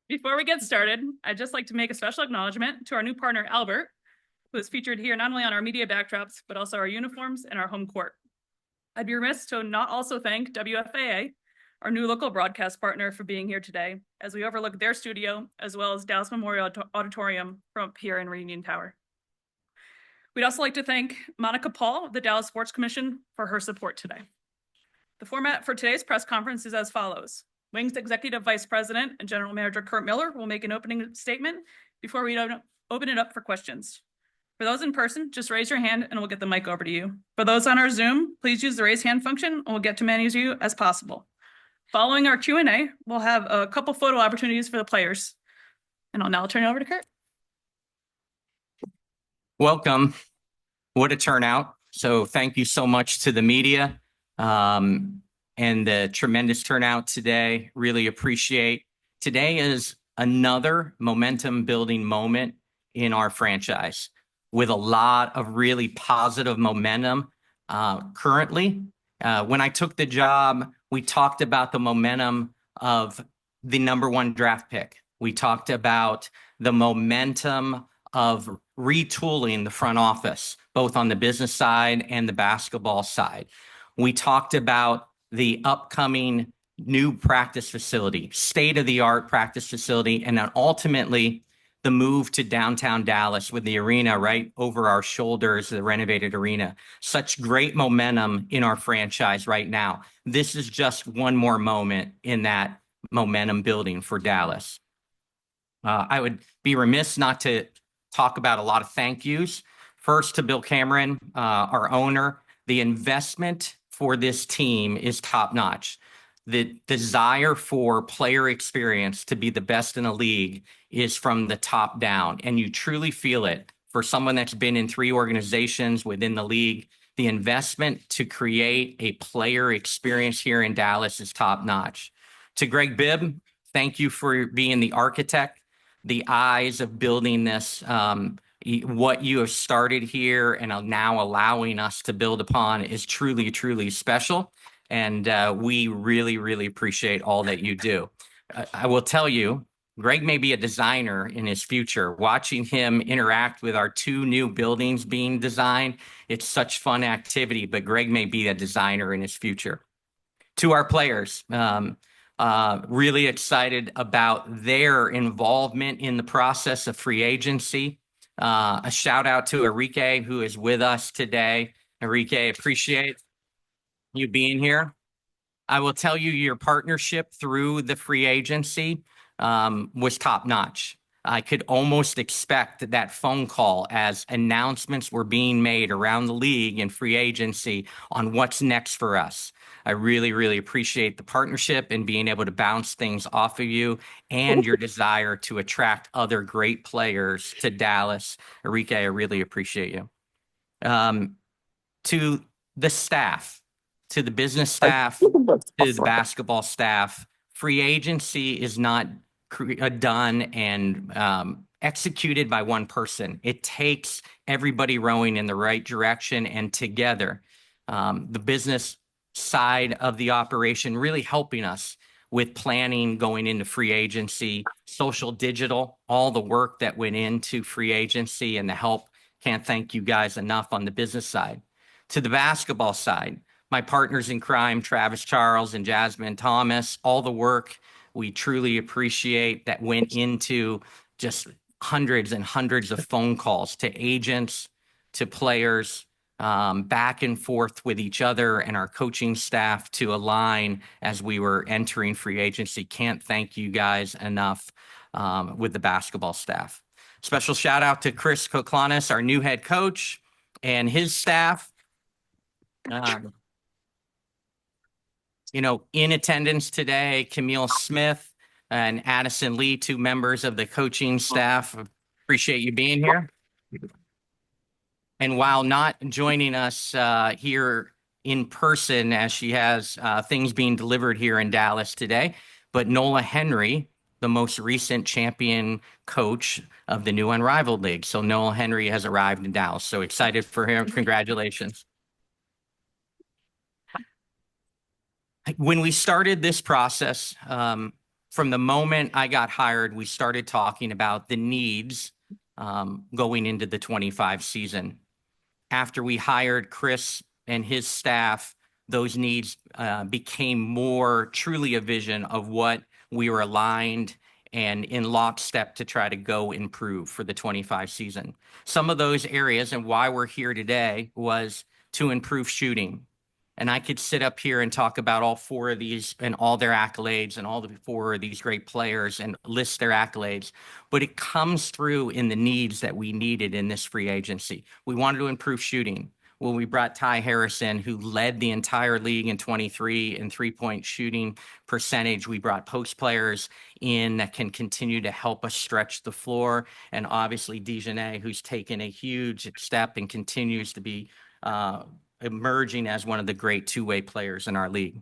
Before we get started, I'd just like to make a special acknowledgement to our new partner, Albert, who is featured here not only on our media backdrops, but also our uniforms and our home court. I'd be remiss to not also thank WFAA, our new local broadcast partner, for being here today, as we overlook their studio, as well as Dallas Memorial Auditorium from up here in Reunion Tower. We'd also like to thank Monica Paul of the Dallas Sports Commission for her support today. The format for today's press conference is as follows. Wings Executive Vice President and General Manager Curt Miller will make an opening statement before we open it up for questions. For those in person, just raise your hand and we'll get the mic over to you. For those on our Zoom, please use the raise hand function and we'll get to many of you as possible. Following our Q&A, we'll have a couple photo opportunities for the players. And I'll now turn it over to Curt. Welcome. What a turnout. So thank you so much to the media. And the tremendous turnout today. Really appreciate. Today is another momentum building moment in our franchise with a lot of really positive momentum currently. When I took the job, we talked about the momentum of the #1 draft pick. We talked about the momentum of retooling the front office, both on the business side and the basketball side. We talked about the upcoming new practice facility, state-of-the-art practice facility, and then ultimately the move to downtown Dallas with the arena right over our shoulders, the renovated arena. Such great momentum in our franchise right now. This is just one more moment in that momentum building for Dallas. I would be remiss not to talk about a lot of thank yous. First to Bill Cameron, our owner. The investment for this team is top-notch. The desire for player experience to be the best in the league is from the top down, and you truly feel it. For someone that's been in 3 organizations within the league, the investment to create a player experience here in Dallas is top-notch. To Greg Bibb, thank you for being the architect, the eyes of building this, what you have started here and are now allowing us to build upon is truly, truly special. And we really, really appreciate all that you do. I will tell you, Greg may be a designer in his future. Watching him interact with our 2 new buildings being designed, it's such fun activity, but Greg may be a designer in his future. To our players, really excited about their involvement in the process of free agency. A shout out to Enrique, who is with us today. Enrique, appreciate you being here. I will tell you, your partnership through the free agency was top notch. I could almost expect that phone call as announcements were being made around the league and free agency on what's next for us. I really, really appreciate the partnership and being able to bounce things off of you and your desire to attract other great players to Dallas. Enrique, I really appreciate you. To the staff, to the business staff, to the basketball staff, free agency is not done and executed by one person. It takes everybody rowing in the right direction and together. The business side of the operation really helping us with planning going into free agency, social, digital, all the work that went into free agency and the help. Can't thank you guys enough on the business side. To the basketball side, my partners in crime, Travis Charles and Jasmine Thomas, all the work we truly appreciate that went into just hundreds and hundreds of phone calls to agents, to players, back and forth with each other and our coaching staff to align as we were entering free agency. Can't thank you guys enough with the basketball staff. Special shout out to Chris Koklanis, our new head coach, and his staff. In attendance today, Camille Smith and Addison Lee, 2 members of the coaching staff. Appreciate you being here. And while not joining us here in person, as she has things being delivered here in Dallas today, but Nola Henry, the most recent champion coach of the new Unrivaled League. So Nola Henry has arrived in Dallas. So excited for him. Congratulations. When we started this process, from the moment I got hired, we started talking about the needs going into the 25 season. After we hired Chris and his staff, those needs became more truly a vision of what we were aligned and in lockstep to try to go improve for the 25 season. Some of those areas and why we're here today was to improve shooting. And I could sit up here and talk about all four of these and all their accolades and all the four of these great players and list their accolades, but it comes through in the needs that we needed in this free agency. We wanted to improve shooting. Well, we brought Ty Harris in, who led the entire league in 23 in three-point shooting percentage. We brought post players in that can continue to help us stretch the floor. And obviously Dijonai, who's taken a huge step and continues to be emerging as one of the great two-way players in our league.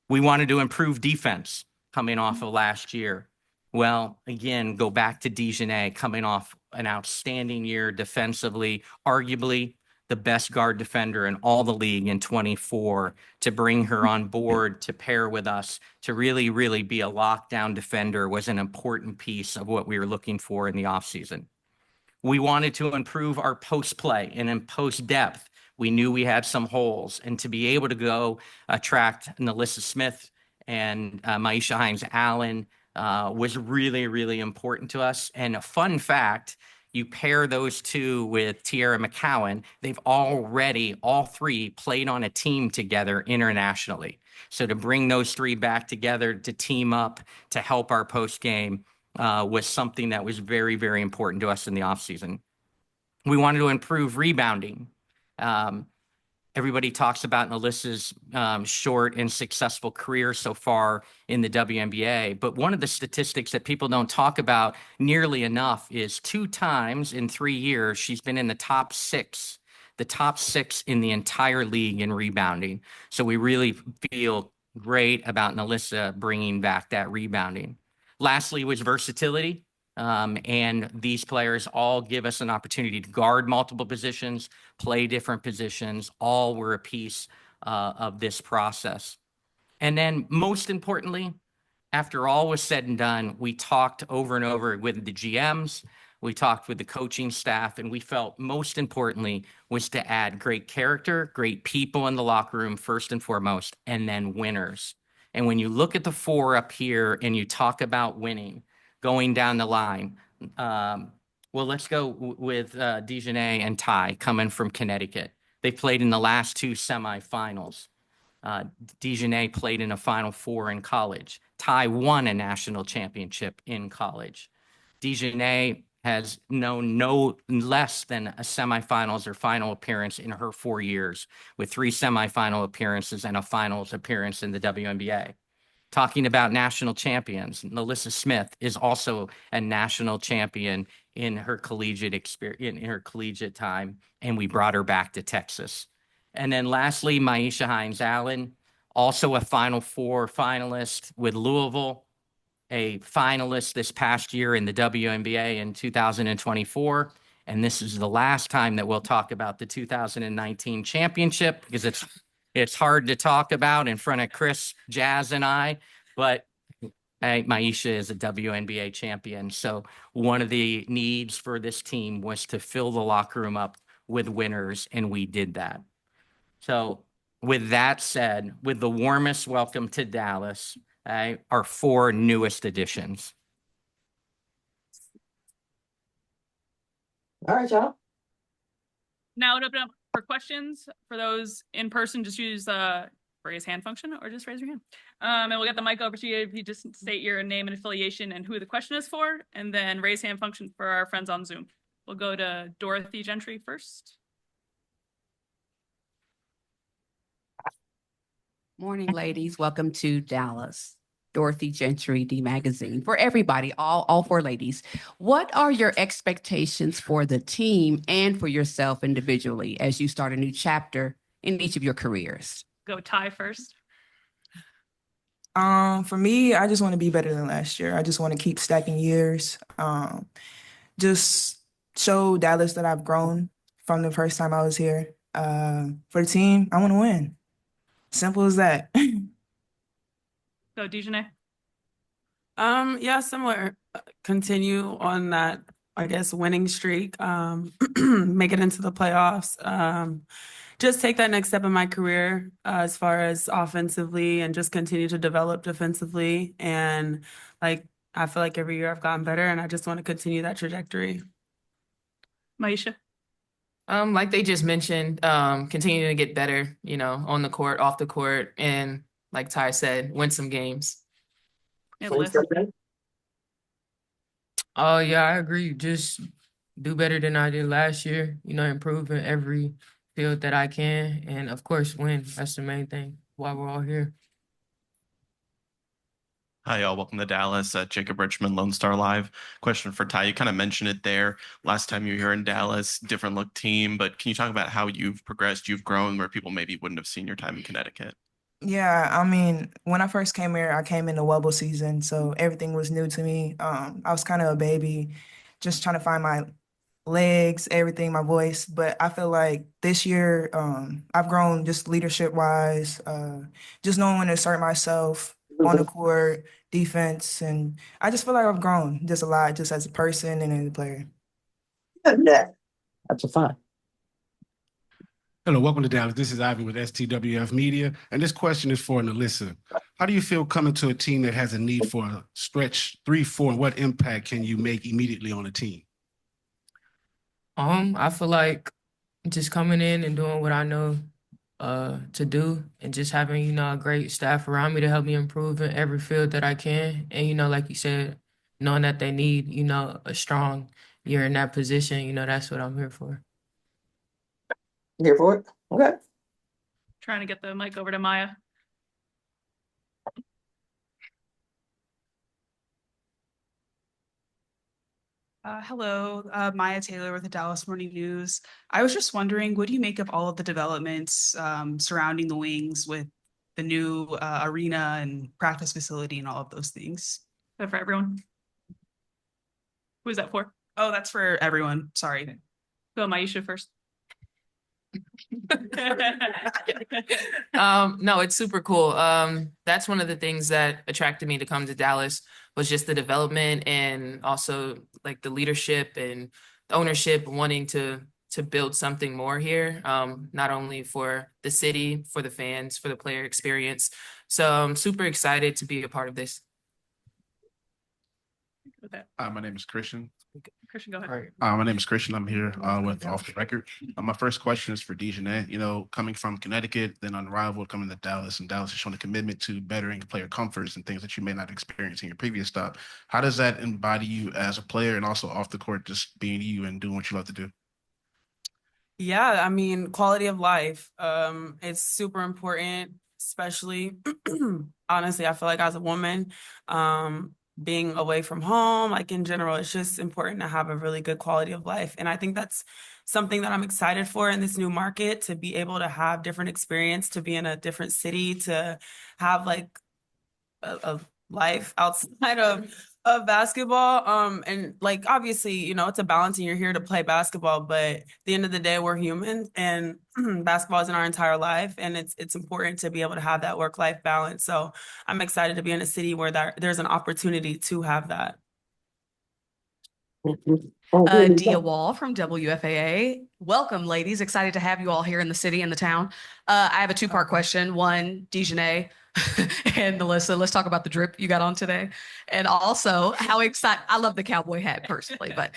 We wanted to improve defense coming off of last year. Well, again, go back to Dijonai coming off an outstanding year defensively, arguably the best guard defender in all the league in 24, to bring her on board, to pair with us, to really, really be a lockdown defender was an important piece of what we were looking for in the offseason. We wanted to improve our post play and in post depth. We knew we had some holes, and to be able to go attract NaLyssa Smith and Myisha Hines-Allen was really, really important to us. And a fun fact, you pair those two with Tiara McCowan, they've already, all three, played on a team together internationally. So to bring those three back together, to team up, to help our post game was something that was very, very important to us in the offseason. We wanted to improve rebounding. Everybody talks about NaLyssa's short and successful career so far in the WNBA, but one of the statistics that people don't talk about nearly enough is 2 times in 3 years she's been in the top 6 in the entire league in rebounding. So we really feel great about NaLyssa bringing back that rebounding. Lastly was versatility. And these players all give us an opportunity to guard multiple positions, play different positions. All were a piece of this process. And then most importantly, after all was said and done, we talked over and over with the GMs, we talked with the coaching staff, and we felt most importantly was to add great character, great people in the locker room, first and foremost, and then winners. And when you look at the 4 up here and you talk about winning, going down the line. Well, let's go with Dijonai and Ty coming from Connecticut. They played in the last 2 semifinals. Dijonai played in a Final Four in college. Ty won a national championship in college. Dijonai has known no less than a semifinals or final appearance in her 4 years, with 3 semifinal appearances and a finals appearance in the WNBA. Talking about national champions, NaLyssa Smith is also a national champion in her collegiate experience, in her collegiate time, and we brought her back to Texas. And then lastly, Myisha Hines-Allen, also a Final Four finalist with Louisville, a finalist this past year in the WNBA in 2024. And this is the last time that we'll talk about the 2019 championship, because it's hard to talk about in front of Chris, Jazz, and I, but Myisha is a WNBA champion. So one of the needs for this team was to fill the locker room up with winners, and we did that. So with that said, with the warmest welcome to Dallas, our 4 newest additions. All right, y'all. Now open up for questions. For those in person, just use raise hand function or just raise your hand. And we'll get the mic over to you if you just state your name and affiliation and who the question is for, and then raise hand function for our friends on Zoom. We'll go to Dorothy Gentry first. Morning, ladies. Welcome to Dallas. Dorothy Gentry, D Magazine. For everybody, all 4 ladies, what are your expectations for the team and for yourself individually as you start a new chapter in each of your careers? Go Ty first. For me, I just want to be better than last year. I just want to keep stacking years. Just show Dallas that I've grown from the first time I was here. For the team, I want to win. Simple as that. Go Dijonai. Yeah, similar. Continue on that, I guess, winning streak. Make it into the playoffs. Just take that next step in my career as far as offensively, and just continue to develop defensively. And like, I feel like every year I've gotten better, and I just want to continue that trajectory. Myisha? Like they just mentioned, continuing to get better, on the court, off the court, and like Ty said, win some games. And Liz? Oh, yeah, I agree. Just do better than I did last year, improve in every field that I can. And of course, win. That's the main thing why we're all here. Hi, y'all. Welcome to Dallas. Jacob Richmond, Lone Star Live. Question for Ty. You kind of mentioned it there. Last time you were here in Dallas, different look team, but can you talk about how you've progressed, you've grown, where people maybe wouldn't have seen your time in Connecticut? Yeah, I mean, when I first came here, I came in the Wubble season, so everything was new to me. I was kind of a baby, just trying to find my legs, everything, my voice. But I feel like this year, I've grown just leadership wise, just knowing when to assert myself on the court, defense, and I just feel like I've grown just a lot, just as a person and as a player. That's a fun. Hello, welcome to Dallas. This is Ivan with STWF Media, and this question is for NaLyssa. How do you feel coming to a team that has a need for a stretch 3-4, and what impact can you make immediately on a team? I feel like just coming in and doing what I know to do, and just having, a great staff around me to help me improve in every field that I can. And, like you said, knowing that they need, a strong year in that position, that's what I'm here for. Here for it? Okay. Trying to get the mic over to Maya. Hello, Maya Taylor with the Dallas Morning News. I was just wondering, what do you make of all of the developments surrounding the Wings with the new arena and practice facility and all of those things? Is that for everyone? Who is that for? Oh, that's for everyone. Sorry. Go Myisha first. No, it's super cool. That's one of the things that attracted me to come to Dallas, was just the development, and also like the leadership and the ownership wanting to build something more here, not only for the city, for the fans, for the player experience. So I'm super excited to be a part of this. With that. My name is Christian. Christian, go ahead. All right. My name is Christian. I'm here with Off the Record. My first question is for Dijonai. Coming from Connecticut, then unrivaled, coming to Dallas, and Dallas has shown a commitment to bettering player comforts and things that you may not experience in your previous stop. How does that embody you as a player, and also off the court, just being you and doing what you love to do? Yeah, I mean, quality of life. It's super important, especially honestly, I feel like as a woman, being away from home, like in general, it's just important to have a really good quality of life. And I think that's something that I'm excited for in this new market, to be able to have different experience, to be in a different city, to have like a life outside of basketball. And like, obviously, it's a balance and you're here to play basketball, but at the end of the day, we're humans, and basketball is in our entire life. And it's important to be able to have that work-life balance. So I'm excited to be in a city where there's an opportunity to have that. Dia Wall from WFAA. Welcome, ladies. Excited to have you all here in the city and the town. I have a two-part question. One, Dijonai and NaLyssa, let's talk about the drip you got on today. And also, how excited, I love the cowboy hat personally, but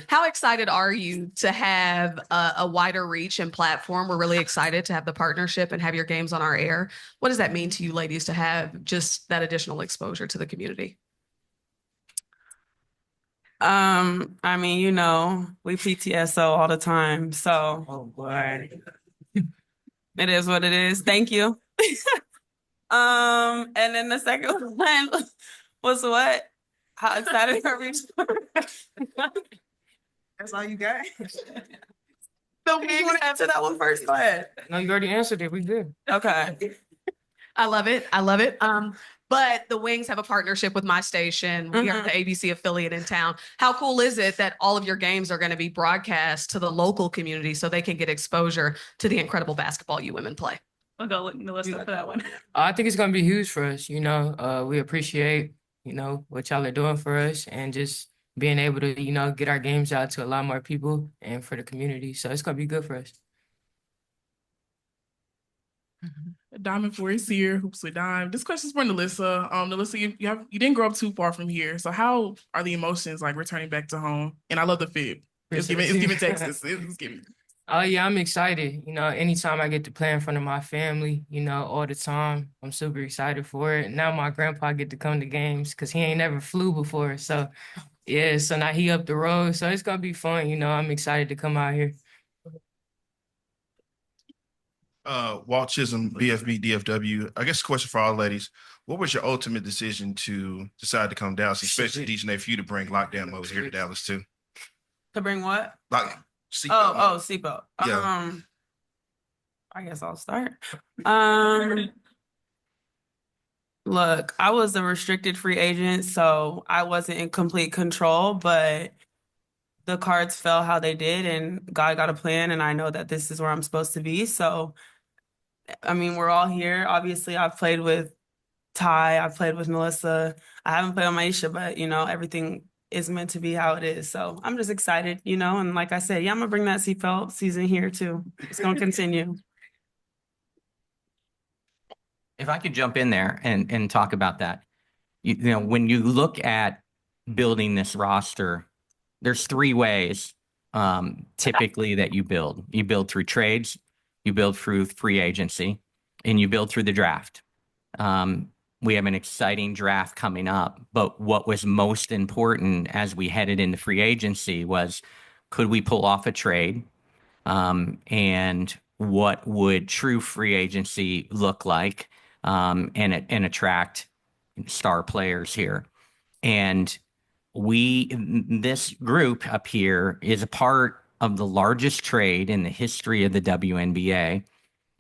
how excited are you to have a wider reach and platform? We're really excited to have the partnership and have your games on our air. What does that mean to you ladies to have just that additional exposure to the community? I mean, we PTSO all the time, so Oh boy. it is what it is. Thank you. And then the second one was what? How excited are we? That's all you got? So we want to answer that one first. Go ahead. No, you already answered it. We good. Okay. I love it. I love it. But the Wings have a partnership with my station. We are the ABC affiliate in town. How cool is it that all of your games are going to be broadcast to the local community so they can get exposure to the incredible basketball you women play? I'll go NaLyssa for that one. I think it's going to be huge for us. We appreciate you know, what y'all are doing for us and just being able to, you know, get our games out to a lot more people and for the community. So it's gonna be good for us. Diamond Forest here, Hoops with Dime. This question's for NaLyssa. NaLyssa, you didn't grow up too far from here. So how are the emotions like returning back to home? And I love the fit. It's giving Texas. It's giving. Oh yeah, I'm excited. You know, anytime I get to play in front of my family, you know, all the time, I'm super excited for it. Now my grandpa get to come to games because he ain't never flew before. So yeah, so now he up the road. So it's gonna be fun. You know, I'm excited to come out here. Walt Chisholm, BFB, DFW. I guess a question for all ladies. What was your ultimate decision to decide to come down, especially Dijonai, for you to bring lockdown over here to Dallas too? To bring what? Like, seatbelt. Yeah. I guess I'll start. Look, I was a restricted free agent, so I wasn't in complete control, but the cards fell how they did, and God got a plan, and I know that this is where I'm supposed to be. So, I mean, we're all here. Obviously, I've played with Ty, I've played with NaLyssa. I haven't played with Myisha, but you know, everything is meant to be how it is. So I'm just excited, you know, and like I said, yeah, I'm gonna bring that seatbelt season here too. It's gonna continue. If I could jump in there and talk about that, you know, when you look at building this roster, there's three ways typically that you build. You build through trades, you build through free agency, and you build through the draft. We have an exciting draft coming up, but what was most important as we headed into free agency was, could we pull off a trade? And what would true free agency look like, and attract star players here? And this group up here is a part of the largest trade in the history of the WNBA.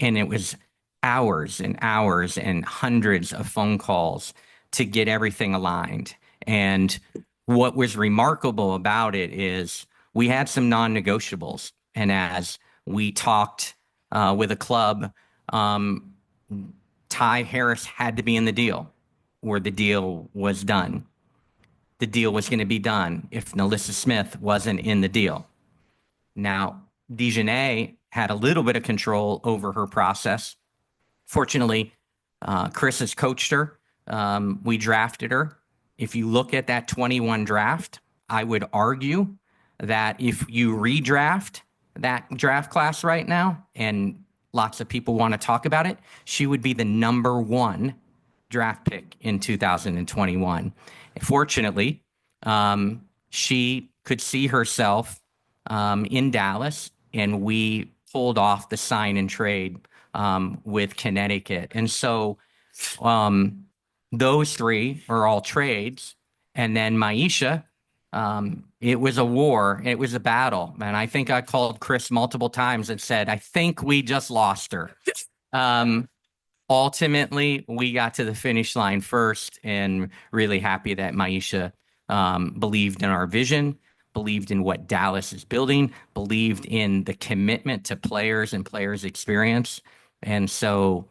And it was hours and hours and hundreds of phone calls to get everything aligned. And what was remarkable about it is we had some non-negotiables. And as we talked with a club, Ty Harris had to be in the deal, or the deal was done. The deal was going to be done if NaLyssa Smith wasn't in the deal. Now, Dijonai had a little bit of control over her process. Fortunately, Chris has coached her. We drafted her. If you look at that 21 draft, I would argue that if you redraft that draft class right now, and lots of people want to talk about it, she would be the #1 draft pick in 2021. Fortunately, she could see herself in Dallas, and we pulled off the sign and trade with Connecticut. And so those three are all trades. And then Myisha, it was a war. It was a battle. And I think I called Chris multiple times and said, I think we just lost her. Ultimately, we got to the finish line first, and really happy that Myisha believed in our vision, believed in what Dallas is building, believed in the commitment to players and players' experience. And so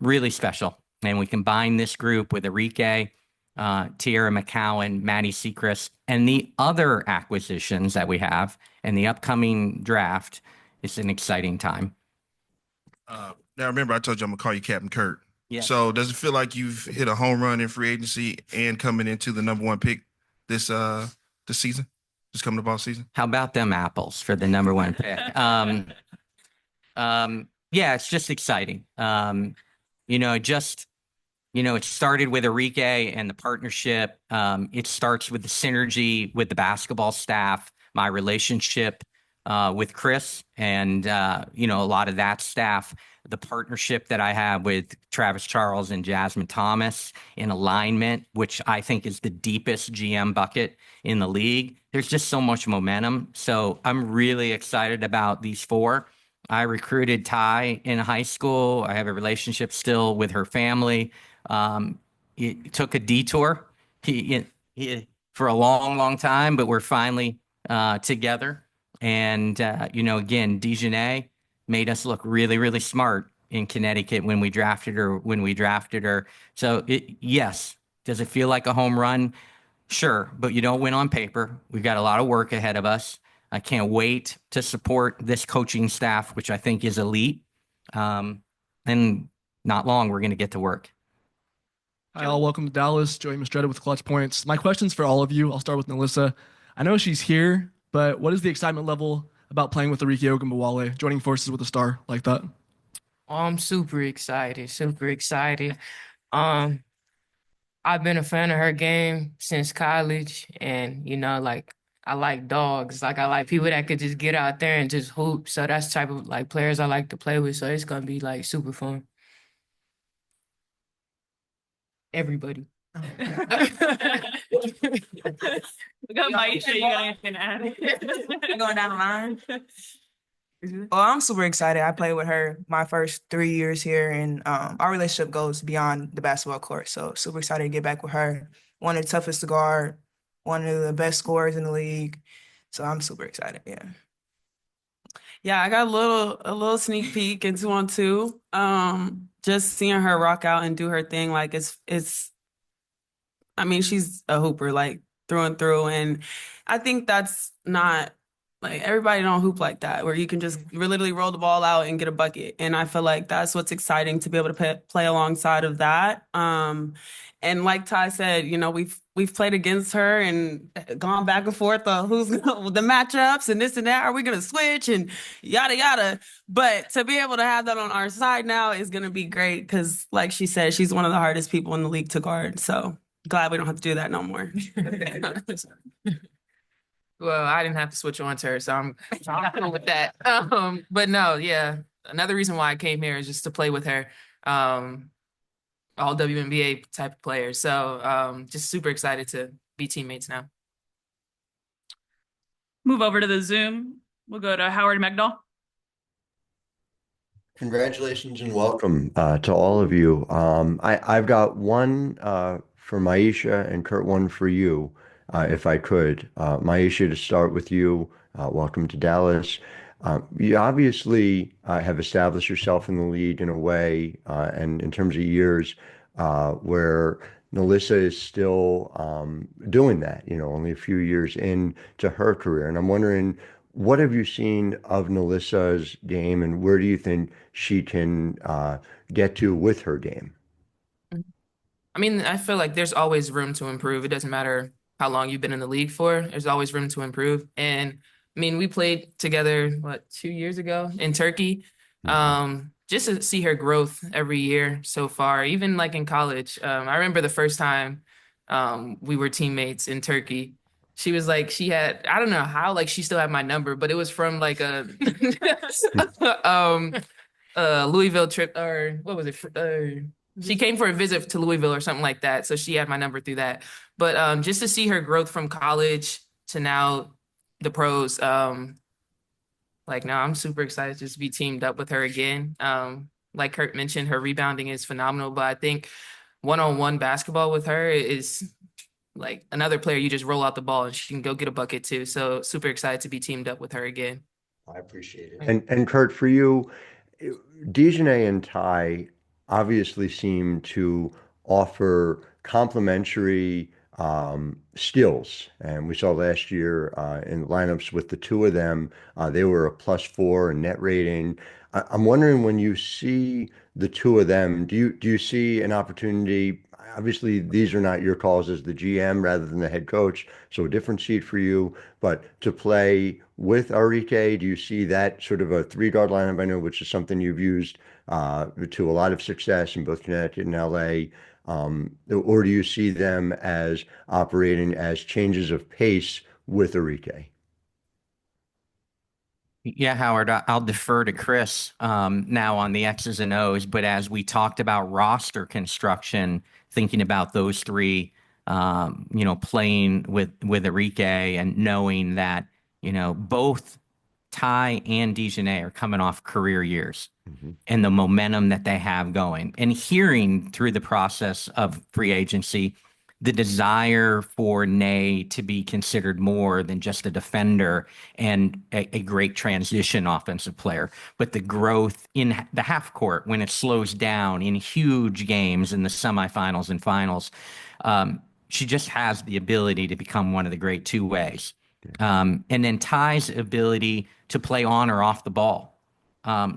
really special. And we combine this group with Enrique, Tiara McCowan, Maddie Sechrist, and the other acquisitions that we have in the upcoming draft. It's an exciting time. Now, remember, I told you I'm going to call you Captain Curt. Yeah. So does it feel like you've hit a home run in free agency and coming into the #1 pick this season, this coming to ball season? How about them apples for the #1 pick? Yeah, it's just exciting. It started with Enrique and the partnership. It starts with the synergy with the basketball staff, my relationship with Chris, and a lot of that staff, the partnership that I have with Travis Charles and Jasmine Thomas in alignment, which I think is the deepest GM bucket in the league. There's just so much momentum. So I'm really excited about these four. I recruited Ty in high school. I have a relationship still with her family. It took a detour for a long, long time, but we're finally together. And, again, Dijonai made us look really, really smart in Connecticut when we drafted her. So, yes, Does it feel like a home run? Sure, but you don't win on paper. We've got a lot of work ahead of us. I can't wait to support this coaching staff, which I think is elite. And not long, we're going to get to work. Hi, all. Welcome to Dallas. Joey Mastretta with Clutch Points. My question's for all of you. I'll start with NaLyssa. I know she's here, but what is the excitement level about playing with Arike Ogunbowale, joining forces with a star like that? I'm super excited, super excited. I've been a fan of her game since college, and like I like dogs. Like I like people that could just get out there and just hoop. So that's the type of like players I like to play with. So it's gonna be like super fun. Everybody. We got Myisha, you got anything to add? Going down the line. Well, I'm super excited. I played with her my first 3 years here, and our relationship goes beyond the basketball court. So super excited to get back with her. One of the toughest to guard, one of the best scorers in the league. So I'm super excited. Yeah. Yeah, I got a little sneak peek in 2-on-2. Just seeing her rock out and do her thing, like it's. I mean, she's a hooper, like through and through, and I think that's not. Like everybody don't hoop like that, where you can just literally roll the ball out and get a bucket. And I feel like that's what's exciting to be able to play alongside of that. And like Ty said, we've played against her and gone back and forth on who's the matchups and this and that. Are we gonna switch and yada yada? But to be able to have that on our side now is gonna be great because, like she said, she's one of the hardest people in the league to guard. So glad we don't have to do that no more. Well, I didn't have to switch on to her, so I'm cool with that. But no, yeah. Another reason why I came here is just to play with her. All WNBA type of players. So just super excited to be teammates now. Move over to the Zoom. We'll go to Howard Megdal. Congratulations and welcome to all of you. I've got one for Myisha and Curt, one for you. If I could. Myisha, to start with you, welcome to Dallas. You obviously have established yourself in the league in a way, and in terms of years, where NaLyssa is still doing that, only a few years into her career. And I'm wondering, what have you seen of NaLyssa's game, and where do you think she can get to with her game? I mean, I feel like there's always room to improve. It doesn't matter how long you've been in the league for, there's always room to improve. And I mean, we played together, 2 years ago in Turkey. Just to see her growth every year so far, even like in college. I remember the first time we were teammates in Turkey. She was like, I don't know how, like she still had my number, but it was from like a Louisville trip, or what was it? She came for a visit to Louisville or something like that. So she had my number through that. But just to see her growth from college to now the pros, now I'm super excited to just be teamed up with her again. Like Curt mentioned, her rebounding is phenomenal, but I think one-on-one basketball with her is like another player. You just roll out the ball and she can go get a bucket too. So super excited to be teamed up with her again. I appreciate it. And Curt, for you, Dijonai and Ty obviously seem to offer complementary skills. And we saw last year in lineups with the two of them, they were a +4 in net rating. I'm wondering, when you see the two of them, do you see an opportunity? Obviously, these are not your calls as the GM rather than the head coach, so a different seat for you. But to play with Arike, do you see that sort of a 3-guard lineup? I know, which is something you've used to a lot of success in both Connecticut and LA. Or do you see them as operating as changes of pace with Arike? Yeah, Howard, I'll defer to Chris now on the X's and O's, but as we talked about roster construction, thinking about those three, playing with Arike and knowing that, both Ty and Dijonai are coming off career years and the momentum that they have going, and hearing through the process of free agency the desire for Nay to be considered more than just a defender and a great transition offensive player, but the growth in the half court when it slows down in huge games in the semifinals and finals. She just has the ability to become one of the great two ways. And then Ty's ability to play on or off the ball.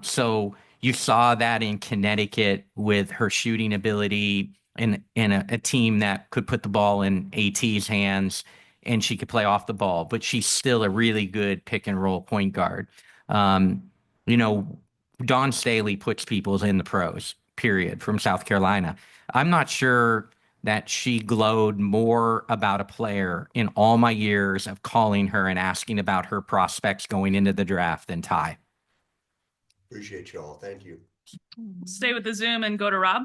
So you saw that in Connecticut with her shooting ability in a team that could put the ball in AT's hands and she could play off the ball, but she's still a really good pick and roll point guard. You know, Dawn Staley puts people in the pros, period, from South Carolina. I'm not sure that she glowed more about a player in all my years of calling her and asking about her prospects going into the draft than Ty. Appreciate you all. Thank you. Stay with the Zoom and go to Rob.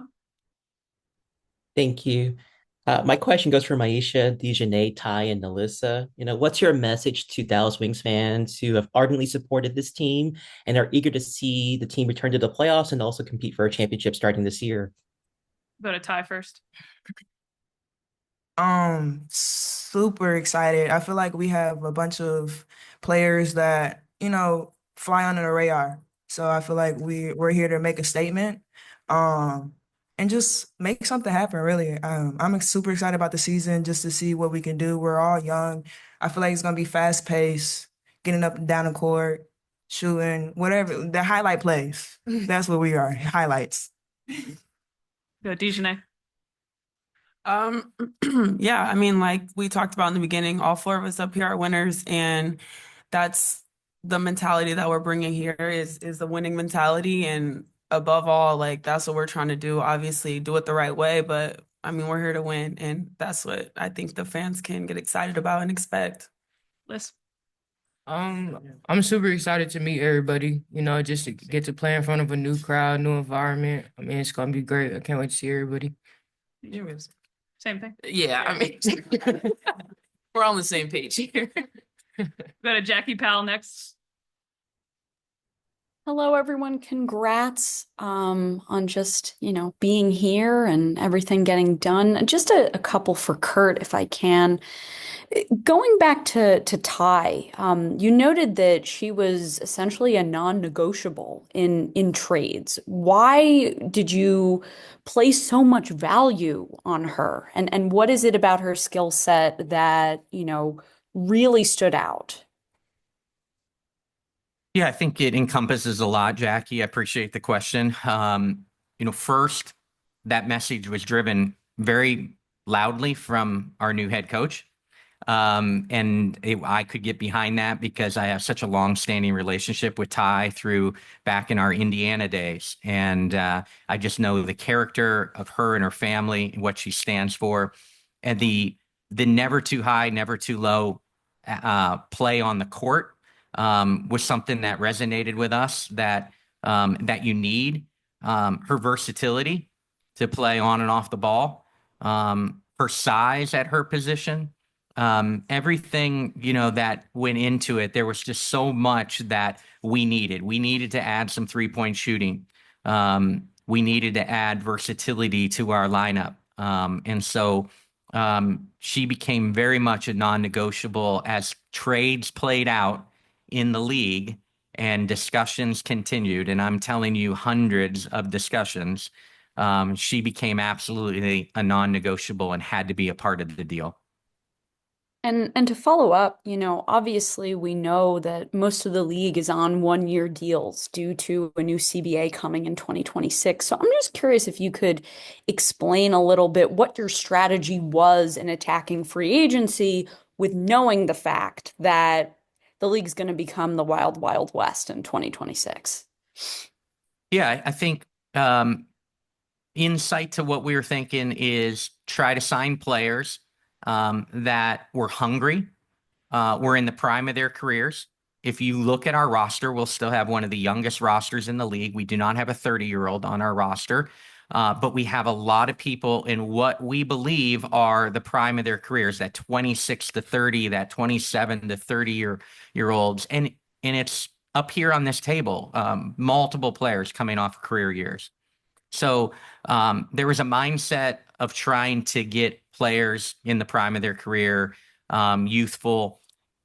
Thank you. My question goes for Myisha, Dijonai, Ty, and NaLyssa. What's your message to Dallas Wings fans who have ardently supported this team and are eager to see the team return to the playoffs and also compete for a championship starting this year? Go to Ty first. Super excited. I feel like we have a bunch of players that, fly under the radar. So I feel like we're here to make a statement. And just make something happen, really. I'm super excited about the season just to see what we can do. We're all young. I feel like it's going to be fast-paced, getting up and down the court, shooting, whatever. The highlight plays. That's what we are, highlights. Go, Dijonai. Yeah, I mean, like we talked about in the beginning, all four of us up here are winners, and that's the mentality that we're bringing here is the winning mentality, and above all, like that's what we're trying to do. Obviously, do it the right way, but I mean, we're here to win, and that's what I think the fans can get excited about and expect. Liz. I'm super excited to meet everybody, just to get to play in front of a new crowd, new environment. I mean, it's gonna be great. I can't wait to see everybody. Same thing. Yeah, I mean, we're on the same page here. Go to Jackie Powell next. Hello, everyone. Congrats on just, being here and everything getting done. Just a couple for Curt, if I can. Going back to Ty, you noted that she was essentially a non-negotiable in trades. Why did you place so much value on her? And what is it about her skill set that, really stood out? Yeah, I think it encompasses a lot, Jackie. I appreciate the question. First, that message was driven very loudly from our new head coach. I could get behind that because I have such a long-standing relationship with Ty through back in our Indiana days. And I just know the character of her and her family, what she stands for, and the never too high, never too low play on the court was something that resonated with us that you need. Her versatility to play on and off the ball, her size at her position, everything, that went into it. There was just so much that we needed. We needed to add some three-point shooting. We needed to add versatility to our lineup. And so she became very much a non-negotiable as trades played out in the league and discussions continued. And I'm telling you, hundreds of discussions. She became absolutely a non-negotiable and had to be a part of the deal. And to follow up, obviously we know that most of the league is on 1-year deals due to a new CBA coming in 2026. So I'm just curious if you could explain a little bit what your strategy was in attacking free agency with knowing the fact that the league's going to become the wild, wild west in 2026. Yeah, I think insight to what we were thinking is try to sign players that were hungry, were in the prime of their careers. If you look at our roster, we'll still have one of the youngest rosters in the league. We do not have a 30-year-old on our roster, but we have a lot of people in what we believe are the prime of their careers, that 26 to 30, that 27 to 30-year-olds. And it's up here on this table, multiple players coming off career years. So there was a mindset of trying to get players in the prime of their career, youthful,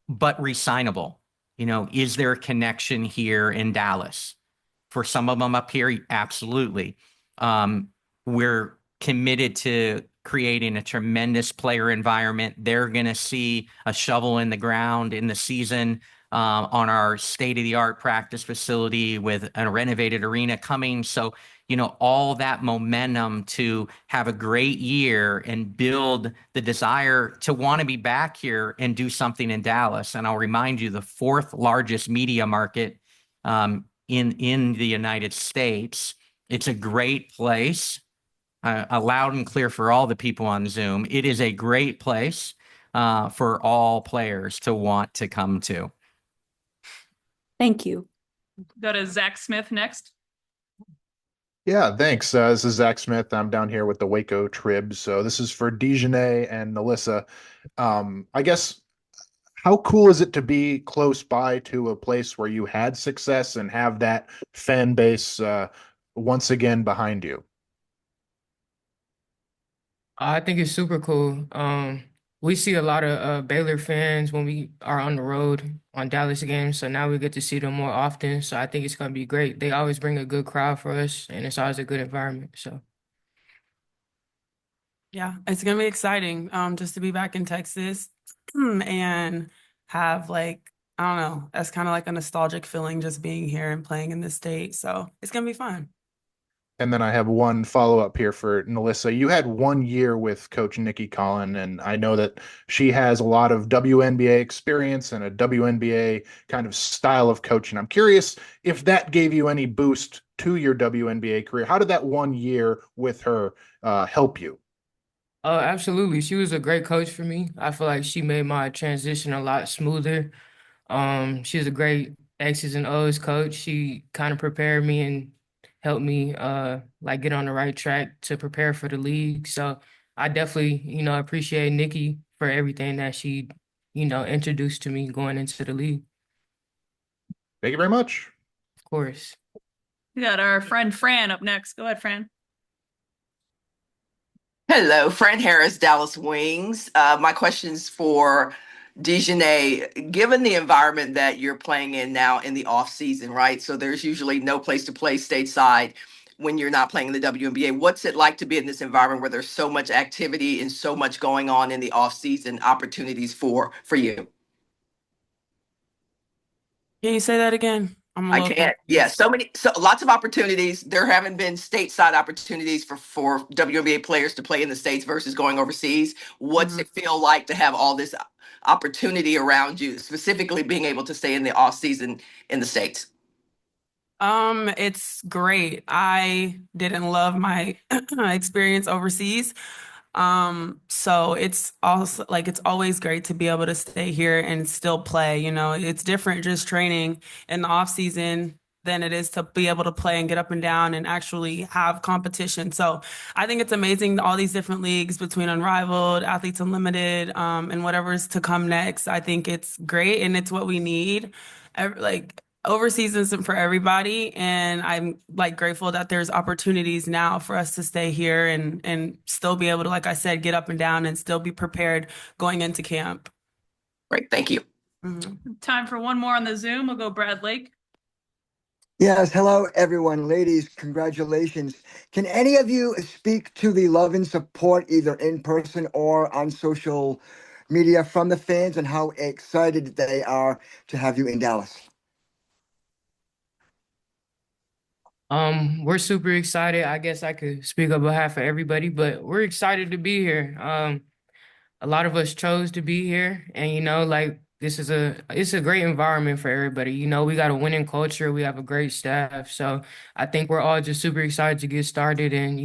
but resignable. You know, is there a connection here in Dallas? For some of them up here, absolutely. We're committed to creating a tremendous player environment. They're going to see a shovel in the ground in the season on our state-of-the-art practice facility with a renovated arena coming. So, you know, all that momentum to have a great year and build the desire to want to be back here and do something in Dallas. And I'll remind you, the fourth largest media market in the United States. It's a great place. Loud and clear for all the people on Zoom. It is a great place for all players to want to come to. Thank you. Go to Zach Smith next. Yeah, thanks. This is Zach Smith. I'm down here with the Waco Tribs. So this is for Dijonai and NaLyssa. I guess, how cool is it to be close by to a place where you had success and have that fan base once again behind you? I think it's super cool. We see a lot of Baylor fans when we are on the road on Dallas games, so now we get to see them more often. So I think it's gonna be great. They always bring a good crowd for us, and it's always a good environment. So Yeah, it's gonna be exciting just to be back in Texas and have like, I don't know, that's kind of like a nostalgic feeling just being here and playing in this state. So it's gonna be fun. And then I have one follow-up here for NaLyssa. You had 1 year with Coach Nikki Collin, and I know that she has a lot of WNBA experience and a WNBA kind of style of coaching. I'm curious if that gave you any boost to your WNBA career. How did that 1 year with her help you? absolutely, she was a great coach for me. I feel like she made my transition a lot smoother. She was a great X's and O's coach. She kind of prepared me and helped me like get on the right track to prepare for the league. So I definitely, appreciate Nikki for everything that she, introduced to me going into the league. Thank you very much. Of course. We got our friend Fran up next. Go ahead, Fran. Hello, Fran Harris, Dallas Wings. My question's for Dijonai. Given the environment that you're playing in now in the off season, right? So there's usually no place to play stateside when you're not playing in the WNBA. What's it like to be in this environment where there's so much activity and so much going on in the off season opportunities for you? Can you say that again? I can't. Yeah, so lots of opportunities. There haven't been stateside opportunities for WNBA players to play in the States versus going overseas. What's it feel like to have all this opportunity around you, specifically being able to stay in the off season in the States? It's great. I didn't love my experience overseas. So it's also like it's always great to be able to stay here and still play. You know, it's different just training in the off season than it is to be able to play and get up and down and actually have competition. So I think it's amazing, all these different leagues between Unrivaled, Athletes Unlimited, and whatever's to come next. I think it's great and it's what we need. Like overseas isn't for everybody, and I'm like grateful that there's opportunities now for us to stay here and still be able to, like I said, get up and down and still be prepared going into camp. Great, thank you. Time for one more on the Zoom. We'll go Brad Lake. Yes, hello everyone. Ladies, congratulations. Can any of you speak to the love and support either in person or on social media from the fans and how excited they are to have you in Dallas? We're super excited. I guess I could speak on behalf of everybody, but we're excited to be here. A lot of us chose to be here, and like it's a great environment for everybody. We got a winning culture. We have a great staff. So I think we're all just super excited to get started and,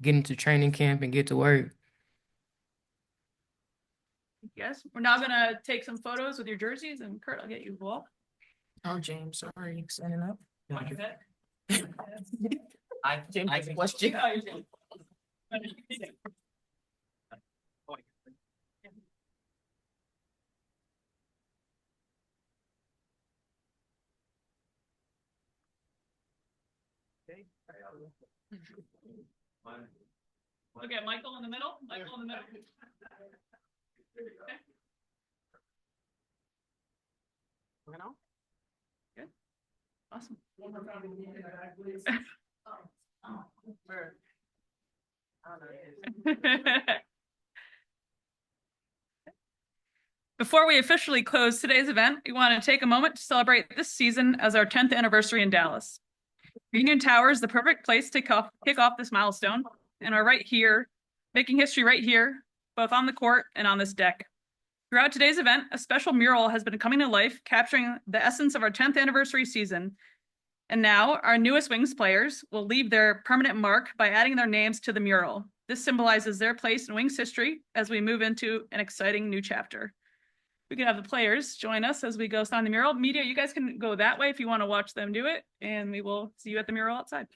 get into training camp and get to work. Yes, we're now gonna take some photos with your jerseys, and Curt, I'll get you a ball. Oh, James, sorry, standing up. I question. Okay, Michael in the middle. Michael in the middle. Okay. Good. Awesome. Before we officially close today's event, we want to take a moment to celebrate this season as our 10th anniversary in Dallas. Union Tower is the perfect place to kick off this milestone, and are right here, making history right here, both on the court and on this deck. Throughout today's event, a special mural has been coming to life, capturing the essence of our 10th anniversary season. And now, our newest Wings players will leave their permanent mark by adding their names to the mural. This symbolizes their place in Wings history as we move into an exciting new chapter. We can have the players join us as we go sign the mural. Media, you guys can go that way if you want to watch them do it, and we will see you at the mural outside.